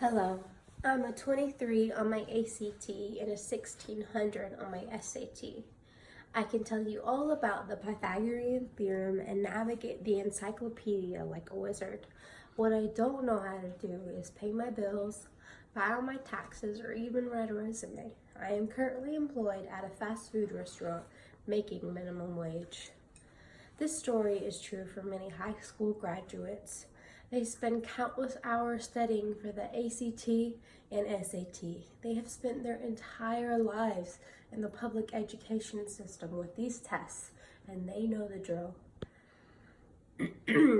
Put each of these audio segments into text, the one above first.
Hello, I'm a 23 on my ACT and a 1600 on my SAT. I can tell you all about the Pythagorean theorem and navigate the encyclopedia like a wizard. What I don't know how to do is pay my bills, file my taxes, or even write a resume. I am currently employed at a fast food restaurant making minimum wage. This story is true for many high school graduates. They spend countless hours studying for the ACT and SAT. They have spent their entire lives in the public education system with these tests, and they know the drill.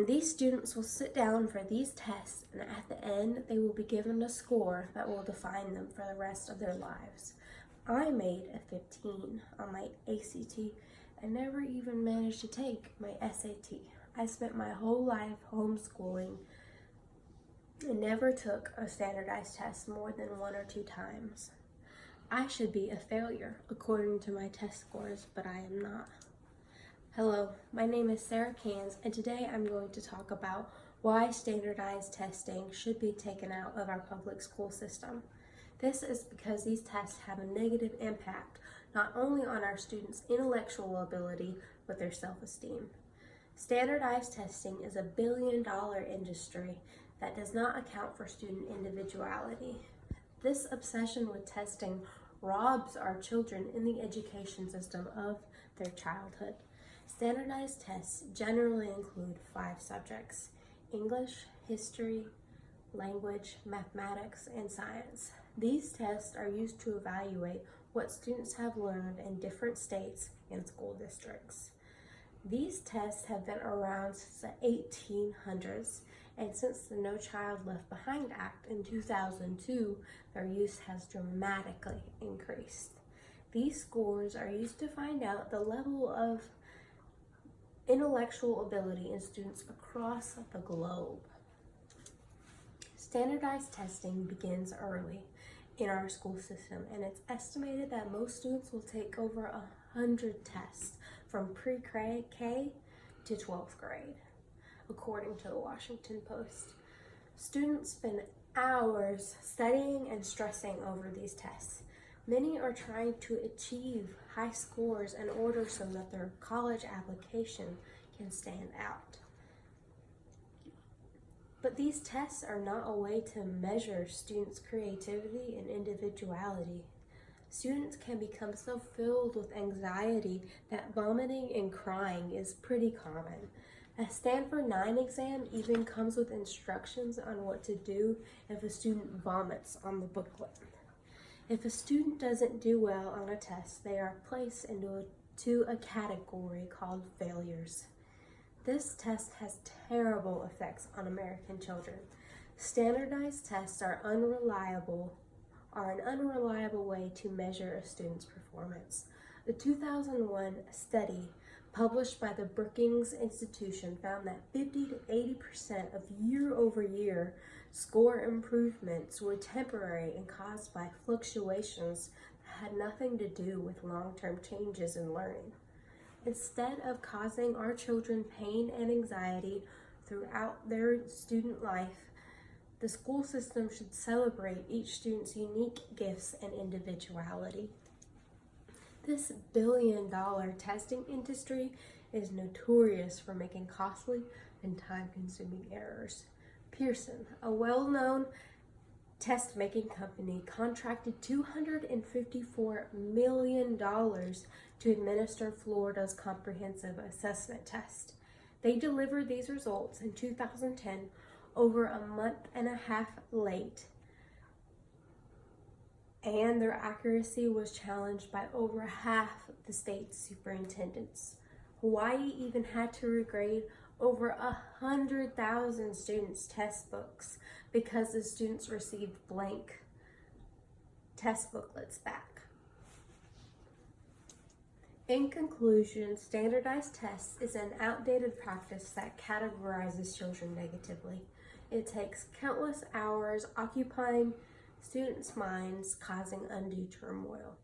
These students will sit down for these tests, and at the end, they will be given a score that will define them for the rest of their lives. I made a 15 on my ACT and never even managed to take my SAT. I spent my whole life homeschooling and never took a standardized test more than 1 or 2 times. I should be a failure according to my test scores, but I am not. Hello, my name is Sarah Cans, and today I'm going to talk about why standardized testing should be taken out of our public school system. This is because these tests have a negative impact not only on our students' intellectual ability, but their self-esteem. Standardized testing is a billion-dollar industry that does not account for student individuality. This obsession with testing robs our children in the education system of their childhood. Standardized tests generally include 5 subjects: English, history, language, mathematics, and science. These tests are used to evaluate what students have learned in different states and school districts. These tests have been around since the 1800s, and since the No Child Left Behind Act in 2002, their use has dramatically increased. These scores are used to find out the level of intellectual ability in students across the globe. Standardized testing begins early in our school system, and it's estimated that most students will take over 100 tests from pre-K to 12th grade, according to the Washington Post. Students spend hours studying and stressing over these tests. Many are trying to achieve high scores in order so that their college application can stand out. But these tests are not a way to measure students' creativity and individuality. Students can become so filled with anxiety that vomiting and crying is pretty common. A Stanford 9 exam even comes with instructions on what to do if a student vomits on the booklet. If a student doesn't do well on a test, they are placed into a category called failures. This test has terrible effects on American children. Standardized tests are an unreliable way to measure a student's performance. The 2001 study published by the Brookings Institution found that 50 to 80% of year-over-year score improvements were temporary and caused by fluctuations that had nothing to do with long-term changes in learning. Instead of causing our children pain and anxiety throughout their student life, the school system should celebrate each student's unique gifts and individuality. This billion-dollar testing industry is notorious for making costly and time-consuming errors. Pearson, a well-known test-making company, contracted $254 million to administer Florida's comprehensive assessment test. They delivered these results in 2010, over a month and a half late, and their accuracy was challenged by over half the state's superintendents. Hawaii even had to regrade over 100,000 students' test books because the students received blank test booklets back. In conclusion, standardized tests is an outdated practice that categorizes children negatively. It takes countless hours occupying students' minds, causing undue turmoil.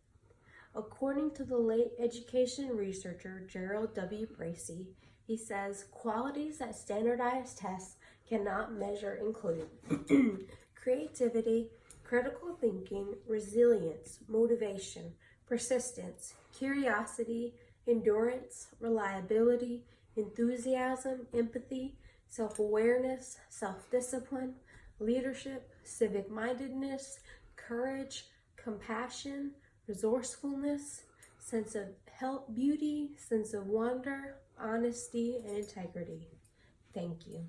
According to the late education researcher Gerald W. Bracey, he says qualities that standardized tests cannot measure include creativity, critical thinking, resilience, motivation, persistence, curiosity, endurance, reliability, enthusiasm, empathy, self-awareness, self-discipline, leadership, civic-mindedness, courage, compassion, resourcefulness, sense of health, beauty, sense of wonder, honesty, and integrity. Thank you.